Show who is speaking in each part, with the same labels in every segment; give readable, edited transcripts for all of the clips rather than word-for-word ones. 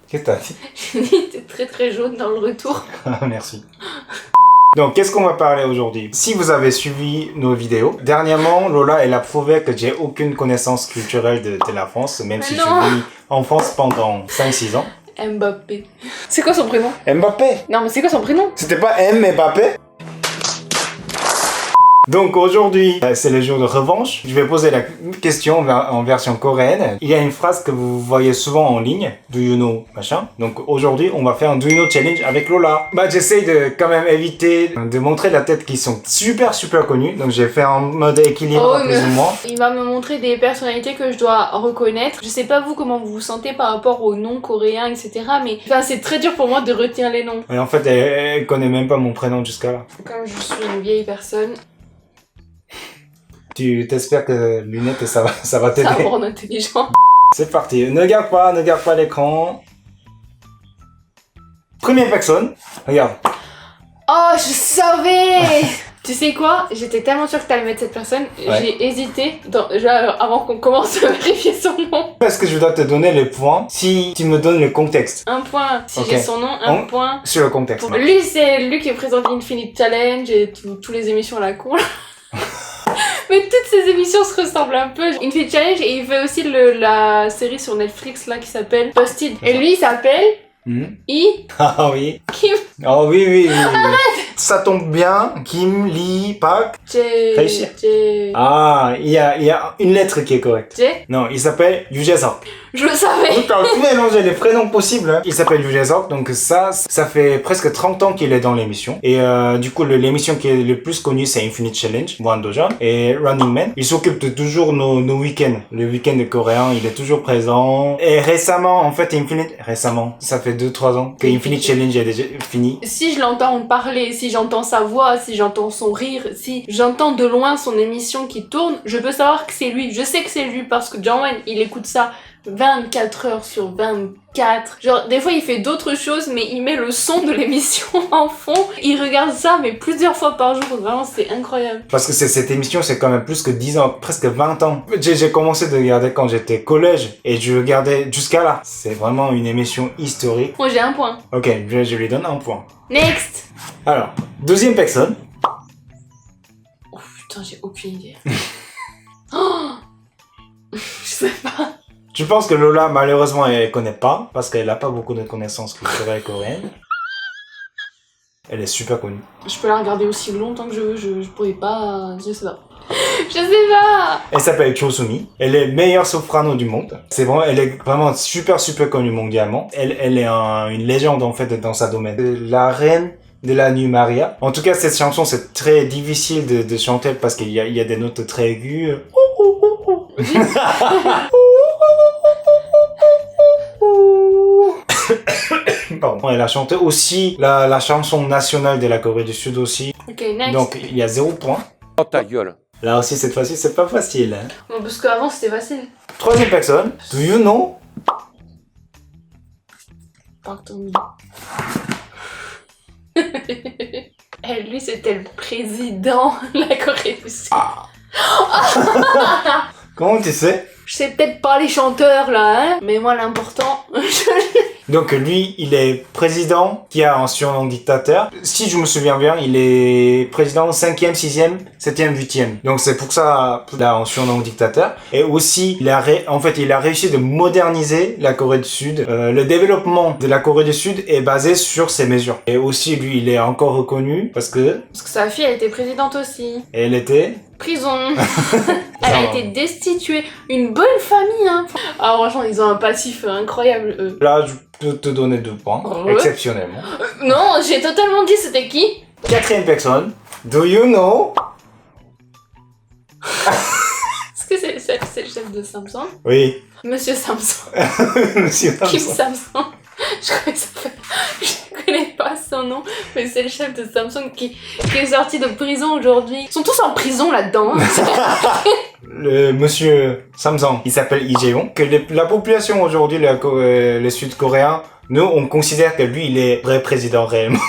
Speaker 1: Qu'est-ce que t'as dit?
Speaker 2: J'ai dit t'es très très jaune dans le retour.
Speaker 1: Merci. Donc, qu'est-ce qu'on va parler aujourd'hui? Si vous avez suivi nos vidéos, dernièrement, Lola, elle a prouvé que j'ai aucune connaissance culturelle de la France, même si je vis en France pendant 5-6 ans.
Speaker 2: Mbappé. C'est quoi son prénom?
Speaker 1: Mbappé.
Speaker 2: Non, mais c'est quoi son prénom?
Speaker 1: C'était pas M Mbappé? Donc aujourd'hui, c'est le jour de revanche. Je vais poser la question en version coréenne. Il y a une phrase que vous voyez souvent en ligne. Do you know machin. Donc aujourd'hui, on va faire un Do you know challenge avec Lola. Bah j'essaie de quand même éviter de montrer la tête qui sont super connues. Donc j'ai fait en mode équilibre plus ou moins.
Speaker 2: Il va me montrer des personnalités que je dois reconnaître. Je sais pas vous comment vous vous sentez par rapport aux noms coréens, etc. Mais enfin, c'est très dur pour moi de retenir les noms.
Speaker 1: Et en fait, elle connaît même pas mon prénom jusqu'à là.
Speaker 2: Comme je suis une vieille personne.
Speaker 1: Tu t'espères que lunettes ça va t'aider.
Speaker 2: Ça va rendre intelligent.
Speaker 1: C'est parti. Ne garde pas l'écran. Première personne. Regarde.
Speaker 2: Oh, je savais. Tu sais quoi? J'étais tellement sûre que t'allais mettre cette personne.
Speaker 1: Ouais.
Speaker 2: J'ai hésité avant qu'on commence à vérifier son nom.
Speaker 1: Parce que je dois te donner les points si tu me donnes le contexte.
Speaker 2: Un point si
Speaker 1: Ok.
Speaker 2: j'ai son nom, un point.
Speaker 1: Sur le contexte.
Speaker 2: Lui, c'est lui qui présente l'Infinite Challenge et toutes les émissions à la con. Mais toutes ces émissions se ressemblent un peu. Infinite Challenge et il fait aussi la série sur Netflix là qui s'appelle Busted. Et lui il s'appelle
Speaker 1: Ah oui.
Speaker 2: Kim
Speaker 1: Oh oui. Ça tombe bien. Kim, Lee, Park. Réussir. Ah, il y a une lettre qui est correcte. Non, il s'appelle Yoo Jae-seok.
Speaker 2: Je le savais.
Speaker 1: Tu as tout mélangé les prénoms possibles. Hein. Il s'appelle Yoo Jae-seok, donc ça fait presque 30 ans qu'il est dans l'émission. Et du coup, l'émission qui est le plus connue, c'est Infinite Challenge, One Dojan, et Running Man. Il s'occupe de toujours nos week-ends. Le week-end coréen, il est toujours présent. Et récemment, ça fait 2-3 ans que Infinite Challenge est déjà fini.
Speaker 2: Si je l'entends parler, si j'entends sa voix, si j'entends son rire, si j'entends de loin son émission qui tourne, je peux savoir que c'est lui. Je sais que c'est lui parce que Jungwon, il écoute ça 24 heures sur 24. Genre, des fois, il fait d'autres choses, mais il met le son de l'émission en fond. Il regarde ça, mais plusieurs fois par jour. Vraiment, c'est incroyable.
Speaker 1: Parce que cette émission, c'est quand même plus que 10 ans, presque 20 ans. J'ai commencé de regarder quand j'étais collège, et je regardais jusqu'à là. C'est vraiment une émission historique.
Speaker 2: Moi, j'ai un point.
Speaker 1: Ok, je lui donne un point.
Speaker 2: Next!
Speaker 1: Alors, deuxième personne.
Speaker 2: Oh putain, j'ai aucune idée. Oh je sais pas.
Speaker 1: Je pense que Lola, malheureusement, elle connaît pas, parce qu'elle a pas beaucoup de connaissances culturelles coréennes. Elle est super connue.
Speaker 2: Je peux la regarder aussi longtemps que je veux, je pourrais pas... Je sais pas. Je sais pas.
Speaker 1: Elle s'appelle Cho Soo-mi. Elle est meilleure soprano du monde. Elle est vraiment super connue mondialement. Elle est une légende, en fait, dans sa domaine. La reine de la nuit Maria. En tout cas, cette chanson, c'est très difficile de chanter parce qu'il y a des notes très aiguës. Pardon. Elle a chanté aussi la chanson nationale de la Corée du Sud aussi.
Speaker 2: Ok, next.
Speaker 1: Donc, il y a 0 point.
Speaker 3: Oh ta gueule.
Speaker 1: Là aussi, cette fois-ci, c'est pas facile. Hein.
Speaker 2: Bon, parce qu'avant, c'était facile.
Speaker 1: Troisième personne. Do you know?
Speaker 2: Park Dong-mi. Et lui, c'était le président de la Corée du Sud.
Speaker 1: Comment tu sais?
Speaker 2: Je sais peut-être pas les chanteurs, là, hein. Mais moi, l'important...
Speaker 1: Donc lui, il est président qui a un surnom dictateur. Si je me souviens bien, il est président 5e, 6e, 7e, 8e. Donc c'est pour ça qu'il a un surnom dictateur. Et aussi, il a réussi de moderniser la Corée du Sud. Le développement de la Corée du Sud est basé sur ses mesures. Et aussi, lui, il est encore reconnu parce que
Speaker 2: sa fille, elle était présidente aussi.
Speaker 1: elle était...
Speaker 2: Prison. Elle a été destituée. Une bonne famille, hein. Ah, franchement, ils ont un passif incroyable, eux.
Speaker 1: Là, je peux te donner 2 points, exceptionnellement.
Speaker 2: Non, j'ai totalement dit c'était qui?
Speaker 1: Quatrième personne. Do you know?
Speaker 2: Est-ce que c'est le chef de Samsung?
Speaker 1: Oui.
Speaker 2: Monsieur Samsung.
Speaker 1: Monsieur
Speaker 2: Kim
Speaker 1: Samson.
Speaker 2: Samsung. Je connais pas son nom, mais c'est le chef de Samsung qui est sorti de prison aujourd'hui. Ils sont tous en prison là-dedans.
Speaker 1: Le monsieur Samsung, il s'appelle Lee Jae-yong. Que la population aujourd'hui, les Sud-Coréens, Nous, on considère que lui, il est vrai président réellement.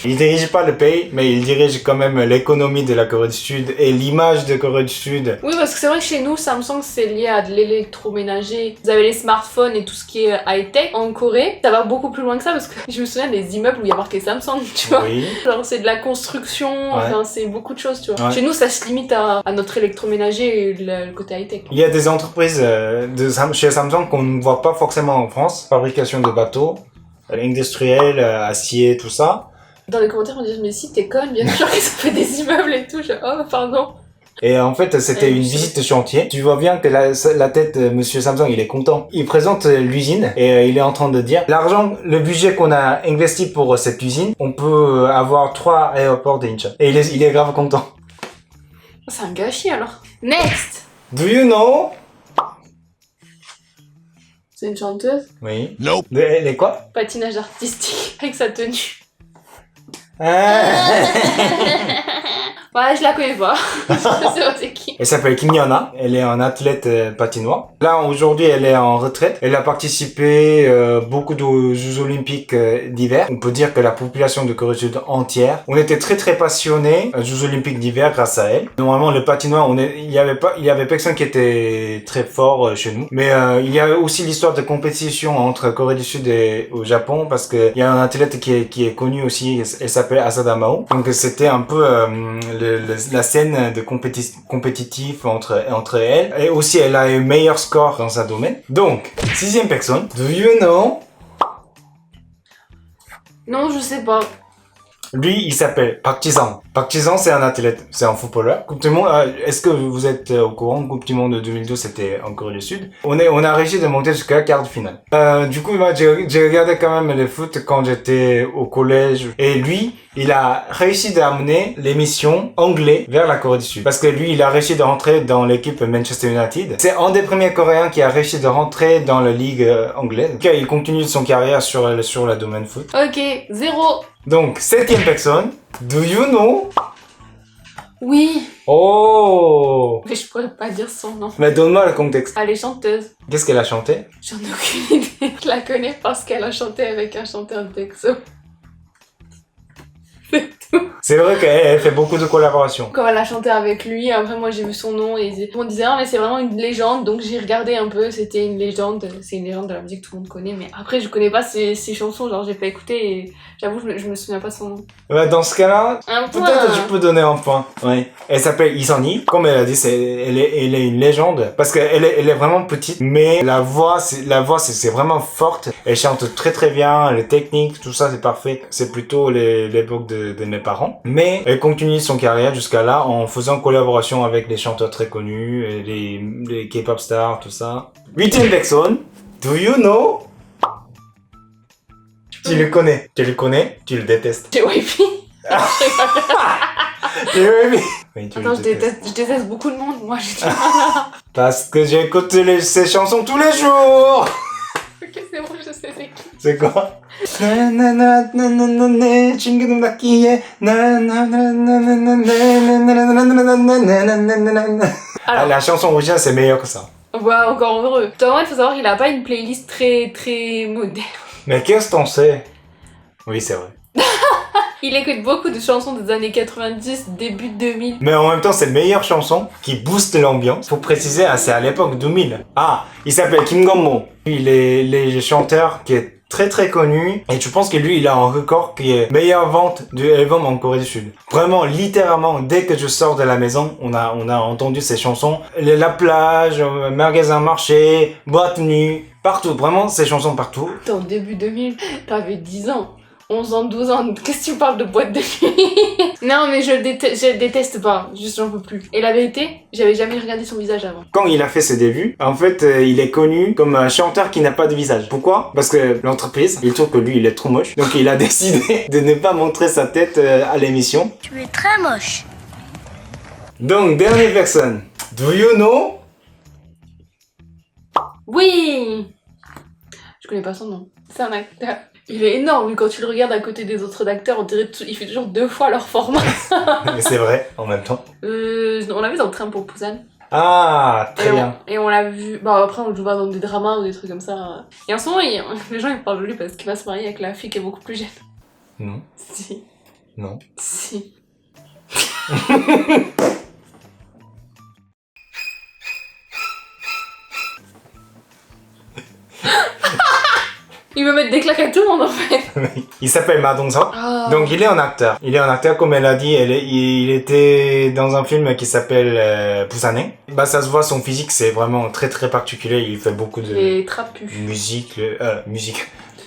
Speaker 1: Il dirige pas le pays, mais il dirige quand même l'économie de la Corée du Sud et l'image de Corée du Sud.
Speaker 2: Oui, parce que c'est vrai que chez nous, Samsung, c'est lié à de l'électroménager. Vous avez les smartphones et tout ce qui est high-tech. En Corée, ça va beaucoup plus loin que ça parce que je me souviens des immeubles où il y a marqué Samsung, tu vois.
Speaker 1: Oui.
Speaker 2: Genre, c'est de la construction, enfin, c'est beaucoup de choses, tu vois.
Speaker 1: Ouais.
Speaker 2: Chez nous, ça se limite à notre électroménager et le côté high-tech.
Speaker 1: Il y a des entreprises chez Samsung qu'on ne voit pas forcément en France. Fabrication de bateaux, industriel, acier, tout ça.
Speaker 2: Dans les commentaires, on dit mais si t'es conne, bien sûr qu'ils ont fait des immeubles et tout. Oh, pardon.
Speaker 1: Et en fait, c'était une visite de chantier. Tu vois bien que la tête de Monsieur Samsung, il est content. Il présente l'usine et il est en train de dire l'argent, le budget qu'on a investi pour cette usine, on peut avoir 3 aéroports d'Incheon. Et il est grave content.
Speaker 2: C'est un gâchis alors. Next.
Speaker 1: Do you know?
Speaker 2: C'est une chanteuse.
Speaker 1: Oui.
Speaker 3: Nope.
Speaker 1: Les quoi?
Speaker 2: Patinage artistique avec sa tenue.
Speaker 1: Ah.
Speaker 2: Ouais, je la connais pas. Je sais pas c'est qui.
Speaker 1: Elle s'appelle Kim Yeona. Elle est un athlète patinoire. Là, aujourd'hui, elle est en retraite. Elle a participé beaucoup aux Jeux Olympiques d'hiver. On peut dire que la population de Corée du Sud entière, on était très très passionnés aux Jeux Olympiques d'hiver grâce à elle. Normalement, le patinoire, il y avait personne qui était très fort chez nous. Mais il y a aussi l'histoire de compétition entre Corée du Sud et au Japon parce que il y a un athlète qui est connu aussi. Elle s'appelle Asada Mao. Donc c'était un peu la scène de compétitif entre elles. Et aussi, elle a eu meilleur score dans sa domaine. Donc, 6e personne. Do you know?
Speaker 2: Non, je sais pas.
Speaker 1: Lui, il s'appelle Park Ji-sang. Park Ji-sang, c'est un athlète, c'est un footballeur. Coupe du Monde, est-ce que vous êtes au courant? Coupe du Monde de 2012, c'était en Corée du Sud. On a réussi de monter jusqu'à la quart de finale. Du coup, moi, j'ai regardé quand même le foot quand j'étais au collège. Et lui, il a réussi d'amener l'émission anglais vers la Corée du Sud. Parce que lui, il a réussi de rentrer dans l'équipe Manchester United. C'est un des premiers Coréens qui a réussi de rentrer dans la ligue anglaise. Donc, il continue son carrière sur la domaine foot.
Speaker 2: Ok, 0.
Speaker 1: Donc, 7e personne. Do you know?
Speaker 2: Oui.
Speaker 1: Oh!
Speaker 2: Mais je pourrais pas dire son nom.
Speaker 1: Mais donne-moi le contexte.
Speaker 2: Elle est chanteuse.
Speaker 1: Qu'est-ce qu'elle a chanté?
Speaker 2: J'en ai aucune idée. Je la connais parce qu'elle a chanté avec un chanteur d'EXO.
Speaker 1: C'est vrai qu'elle fait beaucoup de collaborations.
Speaker 2: Quand elle a chanté avec lui, après moi j'ai vu son nom et on disait ah mais c'est vraiment une légende, donc j'ai regardé un peu, c'était une légende, c'est une légende de la musique que tout le monde connaît, mais après je connais pas ses chansons, genre j'ai pas écouté et j'avoue je me souviens pas de son nom.
Speaker 1: Ouais, dans ce cas-là,
Speaker 2: Un point.
Speaker 1: peut-être tu peux donner un point. Ouais. Elle s'appelle Isani. Comme elle a dit, elle est une légende parce qu'elle est vraiment petite, mais la voix c'est vraiment forte. Elle chante très très bien, les techniques, tout ça c'est parfait. C'est plutôt l'époque de mes parents. Mais elle continue son carrière jusqu'à là en faisant collaboration avec des chanteurs très connus, et les K-pop stars, tout ça. 8e personne. Do you know? Tu le connais. Tu le connais, tu le détestes.
Speaker 2: J'ai Wifi.
Speaker 1: Tu le oui, tu
Speaker 2: Attends,
Speaker 1: le
Speaker 2: je
Speaker 1: détestes.
Speaker 2: déteste beaucoup de monde, moi j'ai du mal à...
Speaker 1: Parce que j'écoute ses chansons tous les jours.
Speaker 2: Ok, c'est bon, je sais c'est qui.
Speaker 1: C'est quoi? Na na na na na na na 친구는 맞기에 na na na na na na na na na na na na na.
Speaker 2: Alors,
Speaker 1: La chanson originale c'est meilleur que ça.
Speaker 2: ouais, encore heureux. Thomas, il faut savoir qu'il a pas une playlist très très moderne.
Speaker 1: Mais qu'est-ce qu'on sait? Oui, c'est vrai.
Speaker 2: Il écoute beaucoup de chansons des années 90, début 2000.
Speaker 1: Mais en même temps, c'est meilleure chanson qui booste l'ambiance. Faut préciser, c'est à l'époque 2000. Ah, il s'appelle Kim Gon-mo. Il est le chanteur qui est très très connu et je pense que lui il a un record qui est meilleure vente de album en Corée du Sud. Vraiment littéralement dès que je sors de la maison on a entendu ces chansons, la plage, magasin, marché, boîte nuit, partout, vraiment ces chansons partout.
Speaker 2: Attends, début 2000, t'avais 10 ans. 11 ans, 12 ans, qu'est-ce que tu parles de boîte de nuit? Non mais je déteste pas, juste j'en peux plus. Et la vérité, j'avais jamais regardé son visage avant.
Speaker 1: Quand il a fait ses débuts, en fait, il est connu comme un chanteur qui n'a pas de visage. Pourquoi? Parce que l'entreprise, il trouve que lui, il est trop moche. Donc il a décidé de ne pas montrer sa tête à l'émission.
Speaker 4: Tu es très moche.
Speaker 1: Donc, dernière personne. Do you know?
Speaker 2: Oui! Je connais pas son nom. C'est un acteur. Il est énorme, quand tu le regardes à côté des autres acteurs, on dirait qu'il fait toujours 2 fois leur format.
Speaker 1: Mais c'est vrai, en même temps.
Speaker 2: On l'a vu dans le train pour Busan.
Speaker 1: Ah, très bien.
Speaker 2: Et on l'a vu. Bah, après, on le voit dans des dramas ou des trucs comme ça. Et en ce moment, les gens ils parlent de lui parce qu'il va se marier avec la fille qui est beaucoup plus jeune.
Speaker 1: Non.
Speaker 2: Si.
Speaker 1: Non.
Speaker 2: Si. Il veut mettre des claques à tout le monde en fait.
Speaker 1: Il s'appelle Ma Dong-seok.
Speaker 2: Ah.
Speaker 1: Donc il est un acteur. Il est un acteur, comme elle a dit. Il était dans un film qui s'appelle Busanen. Bah ça se voit, son physique c'est vraiment très très particulier. Il fait beaucoup de
Speaker 2: Il est trapu.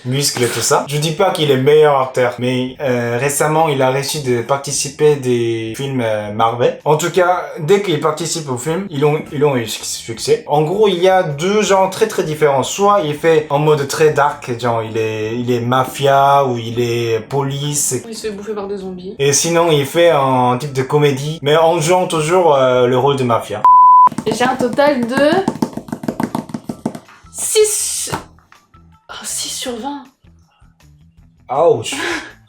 Speaker 1: muscles, tout ça. Je dis pas qu'il est meilleur acteur, mais récemment il a réussi de participer des films Marvel. En tout cas, dès qu'il participe au film, ils ont eu succès. En gros, il y a deux genres très très différents. Soit il fait en mode très dark, genre il est mafia ou il est police.
Speaker 2: Il se fait bouffer par des zombies.
Speaker 1: Et sinon, il fait un type de comédie, mais en jouant toujours le rôle de mafia.
Speaker 2: Et j'ai un total de 6 sur 20.
Speaker 1: Ouch.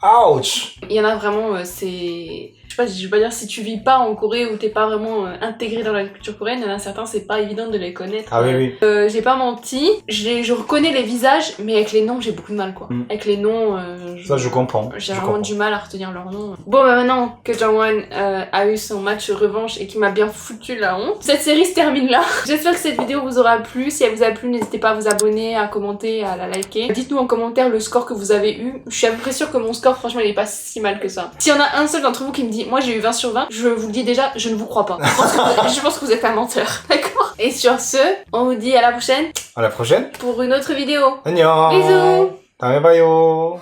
Speaker 1: Ouch.
Speaker 2: Il y en a vraiment, je vais pas dire si tu vis pas en Corée ou t'es pas vraiment intégré dans la culture coréenne, il y en a certains, c'est pas évident de les connaître.
Speaker 1: Ah oui.
Speaker 2: J'ai pas menti, je reconnais les visages, mais avec les noms, j'ai beaucoup de mal, quoi. Avec les noms,
Speaker 1: Ça, je comprends.
Speaker 2: J'ai vraiment du mal à retenir leurs noms. Bon, bah maintenant que Jungwon a eu son match revanche et qu'il m'a bien foutu la honte, cette série se termine là. J'espère que cette vidéo vous aura plu. Si elle vous a plu, n'hésitez pas à vous abonner, à commenter, à la liker. Dites-nous en commentaire le score que vous avez eu. Je suis à peu près sûre que mon score, franchement, il est pas si mal que ça. S'il y en a un seul d'entre vous qui me dit, moi j'ai eu 20 sur 20, je vous le dis déjà, je ne vous crois pas. Je pense que vous êtes un menteur. D'accord? Et sur ce, on vous dit à la prochaine.
Speaker 1: À la prochaine.
Speaker 2: Pour une autre vidéo.
Speaker 1: Annyeong.
Speaker 2: Bisous.
Speaker 1: 다음에 봐요.